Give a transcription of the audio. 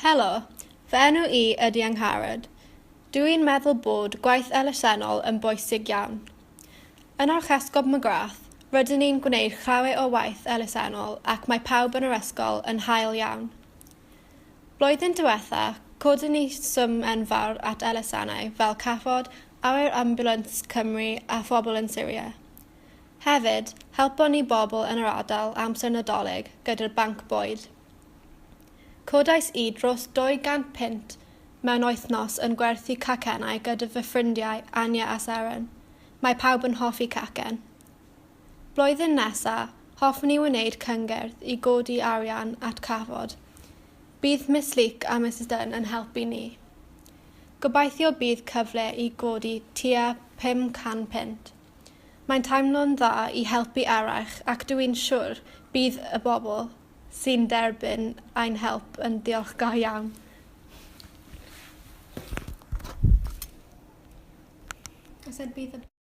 Helo, fy enw I ydy Angharad. Dwi'n meddwl bod gwaith elusennol yn bwysig iawn. Yn Archesgob Magrath, rydyn ni'n gwneud llawer o waith elusennol ac mae pawb yn yr ysgol yn hael iawn. Blwyddyn diwetha, codyn ni swm enfawr at elusennau fel caffod, awyr ambulans Cymru a phobl yn Syria. Hefyd, helpon ni bobl yn yr ardal amser Nadolig gyda'r banc bwyd. Codais I dros 200 punt mewn wythnos yn gwerthu cacennau gyda fy ffrindiau Anya a Seren. Mae pawb yn hoffi cacen. Blwyddyn nesaf, hoffwn ni wneud cyngerdd I godi arian at cafod. Bydd Miss Leek a Mrs Dunn yn helpu ni. Gobeithio bydd cyfle I godi tua 500 punt. Mae'n teimlo'n dda I helpu eraill ac dwi'n siŵr bydd y bobl sy'n derbyn ein help yn ddiolchgar iawn. I said bydd